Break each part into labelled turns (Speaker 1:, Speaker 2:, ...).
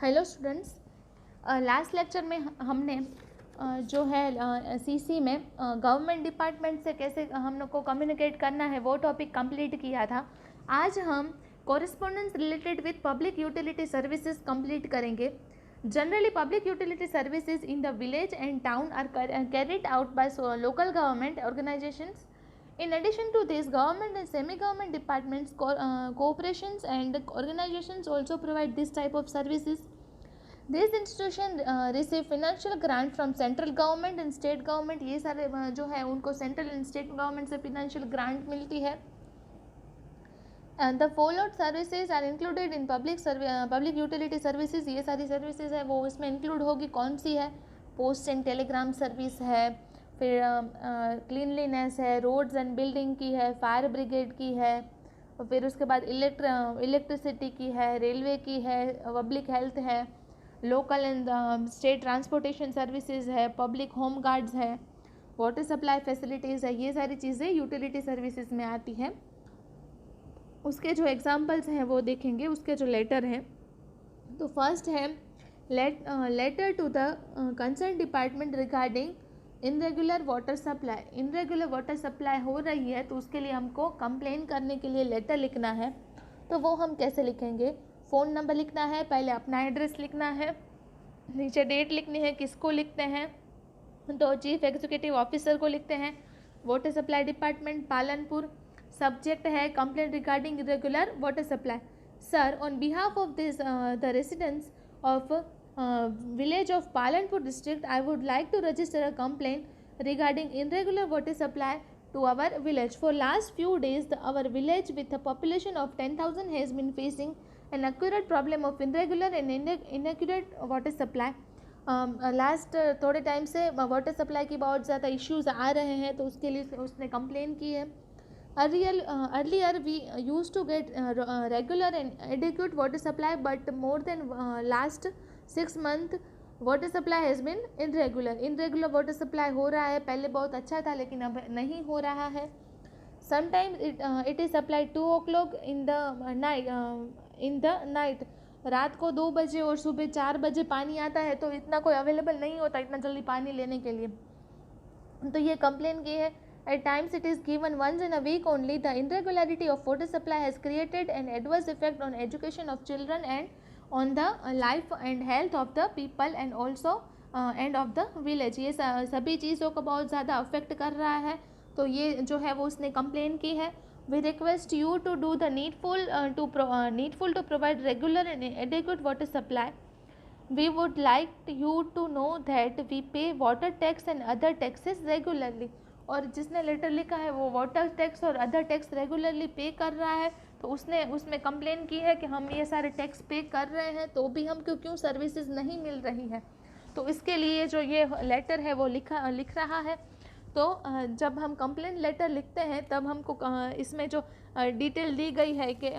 Speaker 1: Hello students, last lecture में हमने जो है सीसी में गवर्नमेंट डिपार्टमेंट से कैसे हम लोग को कम्युनिकेट करना है वो टॉपिक कंप्लीट किया था। आज हम correspondence related with public utility services complete करेंगे। Generally public utility services in the village and town are carried out by local government organizations. In addition to this, government and semi-government departments, corporations and organizations also provide this type of services. These institutions receive financial grant from central government and state government. ये सारे जो है उनको central and state government से financial grant मिलती है. And the followed services are included in public utility services. ये सारी services है वो इसमें include होगी. कौन सी है? पोस्ट एंड टेलीग्राम सर्विस है, फिर क्लीनलीनेस है, रोड्स एंड बिल्डिंग की है, फायर ब्रिगेड की है, और फिर उसके बाद इलेक्ट्रिसिटी की है, रेलवे की है, पब्लिक हेल्थ है, local and state transportation services है, पब्लिक होम गार्ड्स है, वाटर सप्लाई फैसिलिटीज़ है. ये सारी चीज़ें यूटिलिटी सर्विसेज में आती हैं. उसके जो एग्जांपल्स हैं वो देखेंगे, उसके जो लेटर हैं. तो फर्स्ट है letter to the concern department regarding irregular water supply. Irregular water supply हो रही है तो उसके लिए हमको कंप्लेन करने के लिए लेटर लिखना है. तो वो हम कैसे लिखेंगे? फ़ोन नंबर लिखना है, पहले अपना एड्रेस लिखना है, नीचे डेट लिखनी है, किसको लिखते हैं तो चीफ एग्जीक्यूटिव ऑफिसर को लिखते हैं, water supply department Palanpur. Subject है complaint regarding irregular water supply. Sir, on behalf of this the residents of village of Palanpur district, I would like to register a complaint regarding irregular water supply to our village. For last few days, our village with a population of 10,000 has been facing an acute problem of irregular and inaccurate water supply. Last थोड़े time से water supply की बहुत ज़्यादा issues आ रहे हैं तो उसके लिए उसने कंप्लेन की है. Earlier we used to get regular and adequate water supply, but more than last 6 months water supply has been irregular water supply हो रहा है. पहले बहुत अच्छा था लेकिन अब नहीं हो रहा है. Sometimes it is supplied 2 o'clock in the night. रात को 2 बजे और सुबह 4 बजे पानी आता है तो इतना कोई अवेलेबल नहीं होता इतना जल्दी पानी लेने के लिए. तो ये कंप्लेन की है. At times it is given once in a week only. The irregularity of water supply has created an adverse effect on education of children and on the life and health of the people and also and of the village. ये सभी चीज़ों को बहुत ज़्यादा affect कर रहा है. तो ये जो है वो उसने कंप्लेन की है. We request you to do the needful to provide regular and adequate water supply. We would like you to know that we pay water tax and other taxes regularly. और जिसने लेटर लिखा है वो water tax और other tax regularly पे कर रहा है तो उसने उसमें कंप्लेन की है कि हम ये सारे टैक्स पे कर रहे हैं तो भी हमको क्यों सर्विसेज नहीं मिल रही है. तो इसके लिए जो ये लेटर है वो लिख रहा है. तो जब हम कंप्लेन लेटर लिखते हैं तब हमको इसमें जो डिटेल दी गई है कि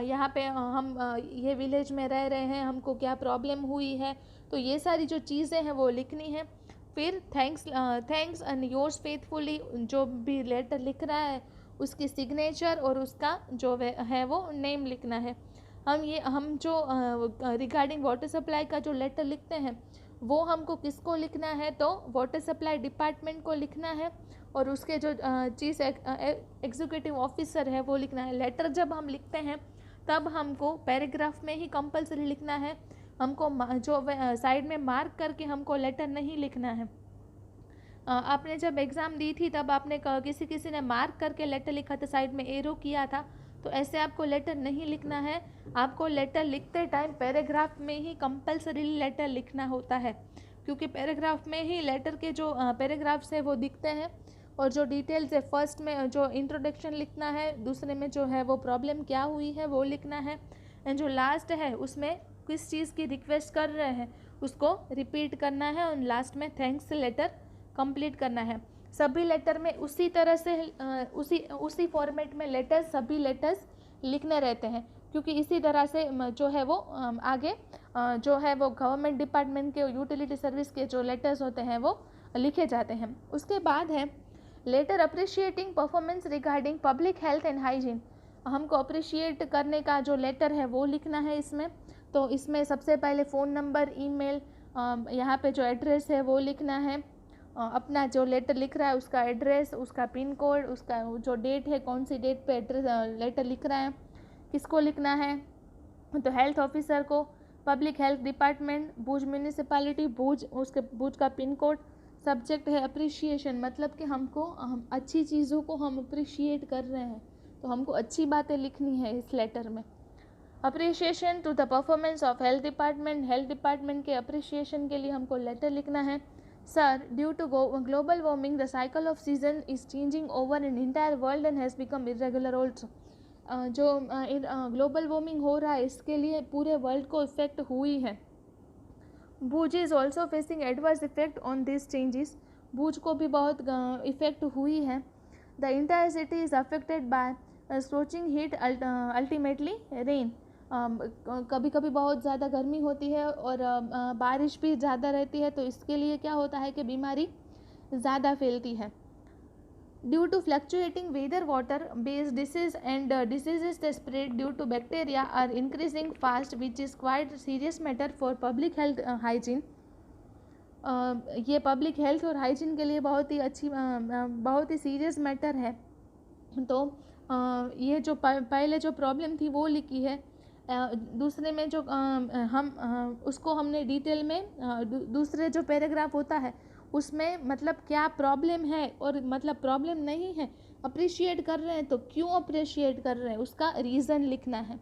Speaker 1: यहाँ पे हम ये विलेज में रह रहे हैं, हमको क्या प्रॉब्लम हुई है, तो ये सारी जो चीज़ें हैं वो लिखनी है. फिर थैंक्स एंड योर्स फेथफुली जो भी लेटर लिख रहा है उसकी सिग्नेचर और उसका जो है वो नेम लिखना है. हम जो रिगार्डिंग वाटर सप्लाई का जो लेटर लिखते हैं वो हमको किसको लिखना है तो वाटर सप्लाई डिपार्टमेंट को लिखना है और उसके जो चीफ एग्जीक्यूटिव ऑफिसर है वो लिखना है. लेटर जब हम लिखते हैं तब हमको पैराग्राफ में ही कंपलसरी लिखना है. हमको जो साइड में मार्क करके हमको लेटर नहीं लिखना है. आपने जब एग्ज़ाम दी थी तब आपने किसी ने मार्क करके लेटर लिखा था, साइड में एरो किया था, तो ऐसे आपको लेटर नहीं लिखना है. आपको लेटर लिखते टाइम पैराग्राफ में ही कंपलसरी लेटर लिखना होता है क्योंकि पैराग्राफ में ही लेटर के जो पैराग्राफ्स है वो दिखते हैं और जो डिटेल्स है फर्स्ट में जो इंट्रोडक्शन लिखना है, दूसरे में जो है वो प्रॉब्लम क्या हुई है वो लिखना है, एंड जो लास्ट है उसमें किस चीज़ की रिक्वेस्ट कर रहे हैं उसको रिपीट करना है और लास्ट में थैंक्स लेटर कंप्लीट करना है. सभी लेटर में उसी तरह से उसी फॉर्मेट में सभी लेटर्स लिखने रहते हैं क्योंकि इसी तरह से जो है वो आगे जो है वो गवर्नमेंट डिपार्टमेंट के यूटिलिटी सर्विस के जो लेटर्स होते हैं वो लिखे जाते हैं. उसके बाद है letter appreciating performance regarding public health and hygiene. हमको अप्रिशिएट करने का जो लेटर है वो लिखना है इसमें. तो इसमें सबसे पहले फ़ोन नंबर, ईमेल, यहाँ पे जो एड्रेस है वो लिखना है, अपना जो लेटर लिख रहा है उसका एड्रेस, उसका पिन कोड, उसका जो डेट है, कौन सी डेट पे एड्रेस लेटर लिख रहा है, किसको लिखना है, तो हेल्थ ऑफिसर को, पब्लिक हेल्थ डिपार्टमेंट, भुज म्यूनिसिपैलिटी भुज, उसके भुज का पिन कोड। सब्जेक्ट है अप्रिशिएशन, मतलब कि हम अच्छी चीज़ों को हम अप्रिशिएट कर रहे हैं, तो हमको अच्छी बातें लिखनी है इस लेटर में। Appreciation to the performance of health department के अप्रिशिएशन के लिए हमको लेटर लिखना है। Sir, due to global warming the cycle of season is changing over in entire world and has become irregular also. जो ग्लोबल वार्मिंग हो रहा है इसके लिए पूरे वर्ल्ड को इफेक्ट हुई है। Bhuj is also facing adverse effect on this changes, Bhuj को भी बहुत इफेक्ट हुई है। The entire city is affected by scorching heat, ultimately rain. कभी कभी बहुत ज़्यादा गर्मी होती है और बारिश भी ज़्यादा रहती है, तो इसके लिए क्या होता है कि बीमारी ज़्यादा फैलती है। Due to fluctuating weather, water-based disease and diseases that spread due to bacteria are increasing fast, which is quite serious matter for public health hygiene. ये पब्लिक हेल्थ और हाइजीन के लिए बहुत ही सीरियस मैटर है। तो ये जो पहले जो प्रॉब्लम थी वो लिखी है, दूसरे में जो उसको हमने डिटेल में दूसरे जो पैराग्राफ होता है उसमें मतलब क्या प्रॉब्लम है और मतलब प्रॉब्लम नहीं है, अप्रिशिएट कर रहे हैं तो क्यों अप्रिशिएट कर रहे हैं उसका रीज़न लिखना है।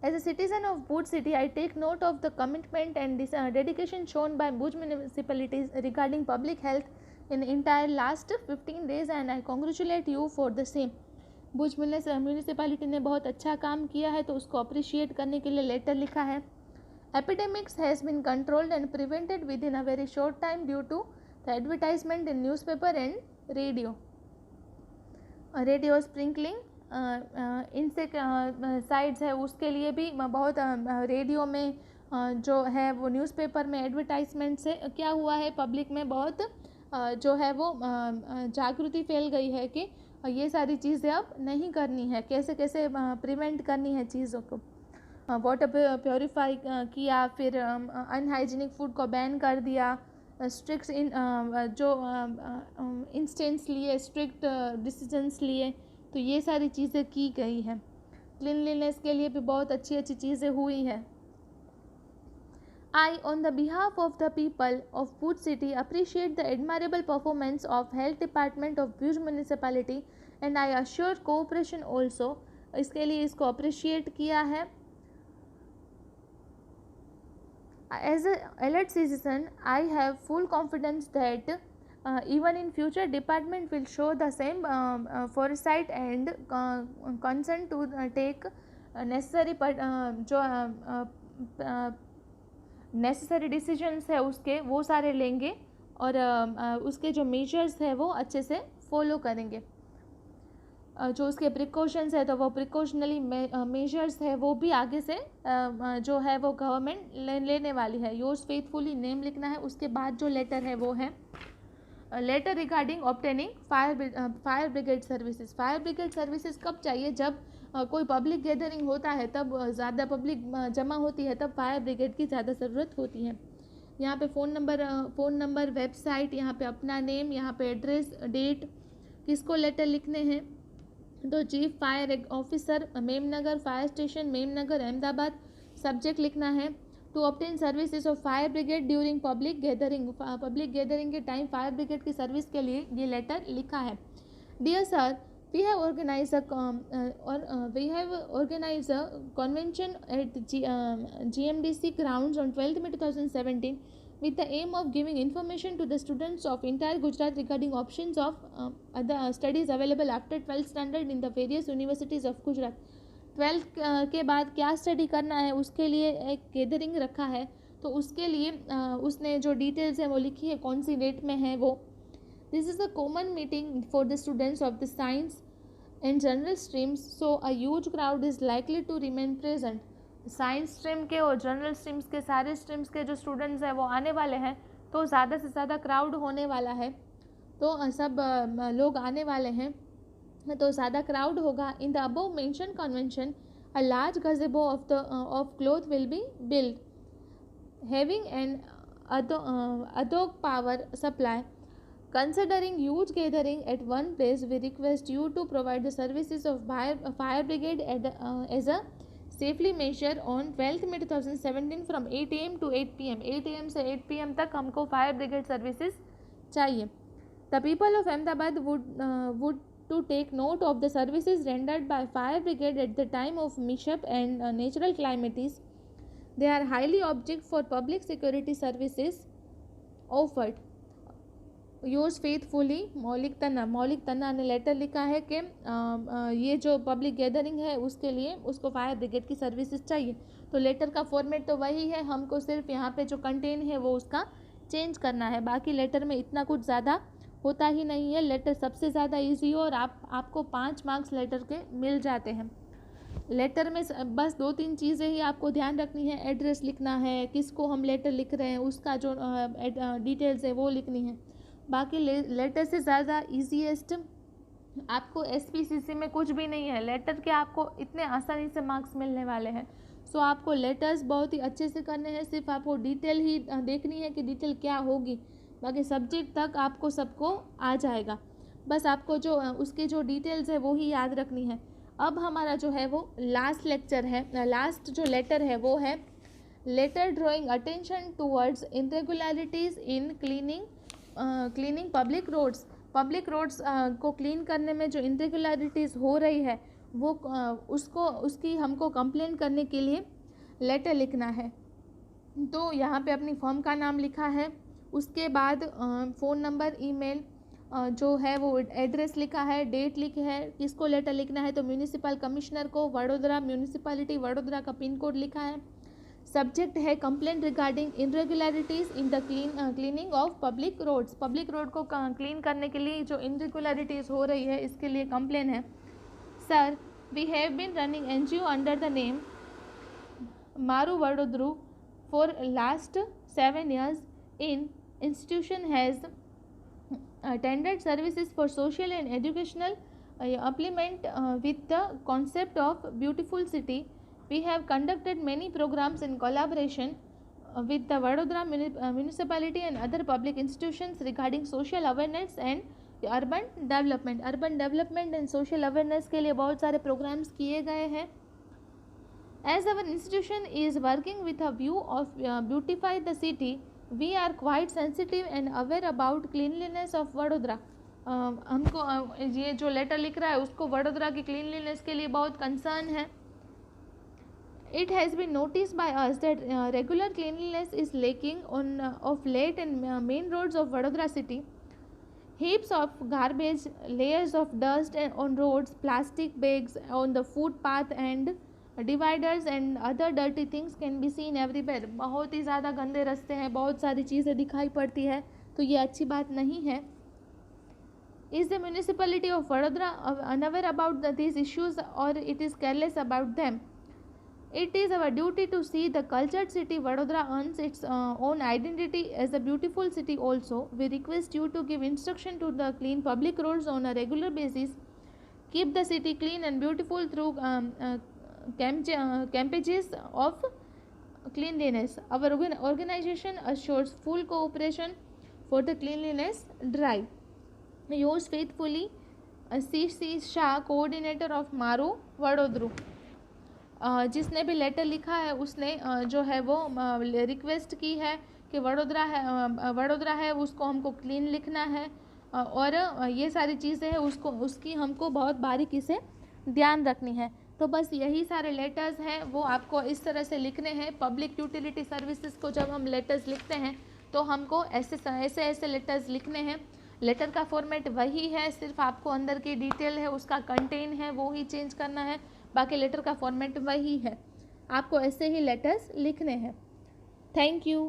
Speaker 1: As a citizen of Bhuj city I take note of the commitment and dedication shown by Bhuj municipalities regarding public health in entire last 15 days and I congratulate you for the same. Bhuj municipality ने बहुत अच्छा काम किया है तो उसको appreciate करने के लिए लेटर लिखा है। Epidemics has been controlled and prevented within a very short time due to the advertisement in newspaper and radio sprinkling, insecticides है उसके लिए भी बहुत रेडियो में जो है वो न्यूज़पेपर में एडवर्टाइजमेंट से क्या हुआ है, पब्लिक में बहुत जो है वो जागृति फैल गई है कि ये सारी चीज़ें अब नहीं करनी है, कैसे कैसे प्रिवेंट करनी है चीज़ों को। वाटर प्योरीफाई किया, फिर अनहाइजीनिक फूड को बैन कर दिया, स्ट्रिक्ट जो इंस्टेंस लिए, स्ट्रिक्ट डिसीजंस लिए, तो ये सारी चीज़ें की गई हैं। क्लीनलीनेस के लिए भी बहुत अच्छी अच्छी चीज़ें हुई हैं। I, on the behalf of the people of Bhuj city, appreciate the admirable performance of Health Department of Bhuj municipality and I assure cooperation also. इसके लिए इसको अप्रिशिएट किया है। As an alert citizen, I have full confidence that even in future department will show the same foresight and concern to take necessary जो necessary decisions है उसके वो सारे लेंगे और उसके जो मेजर्स है वो अच्छे से फॉलो करेंगे। जो उसके प्रिकॉशंस है तो वो प्रिकॉशनली मेजर्स है वो भी आगे से जो है वो गवर्नमेंट लेने वाली है। योर्स फेथफुली नेम लिखना है। उसके बाद जो लेटर है वो है letter regarding obtaining fire brigade services. Fire brigade services कब चाहिए? जब कोई पब्लिक गैदरिंग होता है, तब ज़्यादा पब्लिक जमा होती है, तब फायर ब्रिगेड की ज़्यादा ज़रूरत होती है। यहाँ पे फ़ोन नंबर, वेबसाइट, यहाँ पे अपना नेम, यहाँ पे एड्रेस, डेट, किसको लेटर लिखने हैं तो chief fire officer Memnagar fire station Memnagar Ahmedabad. Subject लिखना है to obtain services of fire brigade during public gathering के टाइम फायर ब्रिगेड की सर्विस के लिए ये लेटर लिखा है। Dear sir, we have organized a convention at GMDC grounds on 12th May 2017 with the aim of giving information to the students of entire Gujarat regarding options of other studies available after 12th standard in the various universities of Gujarat। 12th के बाद क्या study करना है उसके लिए एक gathering रखा है, तो उसके लिए उसने जो डिटेल्स है वो लिखी है, कौन सी डेट में है वो। This is a common meeting for the students of the science and general streams, so a huge crowd is likely to remain present। Science stream के और जनरल स्ट्रीम्स के सारे स्ट्रीम्स के जो स्टूडेंट्स हैं वो आने वाले हैं, तो ज़्यादा से ज़्यादा क्राउड होने वाला है, तो सब लोग आने वाले हैं, तो ज़्यादा क्राउड होगा। In the above mention convention A large gazebo of cloth will be built, having an ad hoc power supply. Considering huge gathering at one place, we request you to provide the services of fire brigade as a safely measure on 12th May 2017 from 8 AM to 8 PM. 8 AM से 8 PM तक हमको fire brigade services चाहिए. The people of Ahmedabad would to take note of the services rendered by fire brigade at the time of mishap and natural calamities. They are highly object for public security services offered. Yours faithfully मौलिक तन्ना ने letter लिखा है कि ये जो public gathering है उसके लिए उसको फायर ब्रिगेड की सर्विसेज चाहिए. तो लेटर का फॉर्मेट तो वही है, हमको सिर्फ यहाँ पे जो कंटेन है वो उसका चेंज करना है. बाकी लेटर में इतना कुछ ज़्यादा होता ही नहीं है. लेटर सबसे ज़्यादा इजी हो और आपको 5 मार्क्स लेटर के मिल जाते हैं. लेटर में बस 2-3 चीज़ें ही आपको ध्यान रखनी है. एड्रेस लिखना है, किसको हम लेटर लिख रहे हैं उसका जो डिटेल्स है वो लिखनी है. बाकी लेटर से ज़्यादा ईजीएस्ट आपको SPCC में कुछ भी नहीं है. लेटर के आपको इतने आसानी से मार्क्स मिलने वाले हैं. सो आपको लेटर्स बहुत ही अच्छे से करने हैं. सिर्फ आपको डिटेल ही देखनी है कि डिटेल क्या होगी. बाकी सब्जेक्ट तक आपको सबको आ जाएगा. बस आपको जो उसके जो डिटेल्स है वो ही याद रखनी है. अब हमारा जो है वो लास्ट लेक्चर है, लास्ट जो लेटर है वो है letter drawing attention towards irregularities in cleaning public roads. Public roads को क्लीन करने में जो इरेगुलरिटीज़ हो रही है वो उसकी हमको कंप्लेन करने के लिए लेटर लिखना है. तो यहाँ पे अपनी फर्म का नाम लिखा है, उसके बाद फ़ोन नंबर, ईमेल जो है वो एड्रेस लिखा है, डेट लिखी है. किसको लेटर लिखना है तो म्यूनिसिपल कमिश्नर को, वडोदरा म्यूनिसिपैलिटी वडोदरा का पिन कोड लिखा है. सब्जेक्ट है complaint regarding irregularities in the cleaning of public roads. Public road को क्लीन करने के लिए जो इरेगुलरिटीज़ हो रही है इसके लिए कंप्लेन है. Sir, we have been running NGO under the name Maru Vadodaru for last 7 years. In institution has tendered services for social and educational implement with the concept of beautiful city. We have conducted many programs in collaboration with the Vadodara municipality and other public institutions regarding social awareness and urban development. Urban development and social awareness के लिए बहुत सारे programs किए गए हैं. As our institution is working with a view of beautify the city, we are quite sensitive and aware about cleanliness of Vadodara. हमको ये जो लेटर लिख रहा है उसको वडोदरा की क्लीनलीनेस के लिए बहुत कंसर्न है. It has been noticed by us that regular cleanliness is lacking of late in main roads of Vadodara city. Heaps of garbage, layers of dust on roads, plastic bags on the footpath and dividers and other dirty things can be seen everywhere. बहुत ही ज़्यादा गंदे रास्ते हैं, बहुत सारी चीज़ें दिखाई पड़ती है, तो ये अच्छी बात नहीं है. Is the municipality of Vadodara unaware about these issues और it is careless about them. It is our duty to see the cultured city Vadodara earns its own identity as a beautiful city also. We request you to give instruction to the clean public roads on a regular basis. Keep the city clean and beautiful through campaigns of cleanliness. Our organization assures full cooperation for the cleanliness drive. Yours faithfully, C.C. Shah, coordinator of Maru, Vadodara. जिसने भी letter लिखा है उसने जो है वो request की है कि वडोदरा है उसको हमको क्लीन लिखना है और ये सारी चीज़ें हैं उसकी हमको बहुत बारीकी से ध्यान रखनी है. तो बस यही सारे लेटर्स हैं वो आपको इस तरह से लिखने हैं. पब्लिक यूटिलिटी सर्विसेज को जब हम लेटर्स लिखते हैं तो हमको ऐसे लेटर्स लिखने हैं. लेटर का फॉर्मेट वही है, सिर्फ आपको अंदर की डिटेल है उसका कंटेन है वो ही चेंज करना है. बाकी लेटर का फॉर्मेट वही है, आपको ऐसे ही लेटर्स लिखने हैं. Thank you.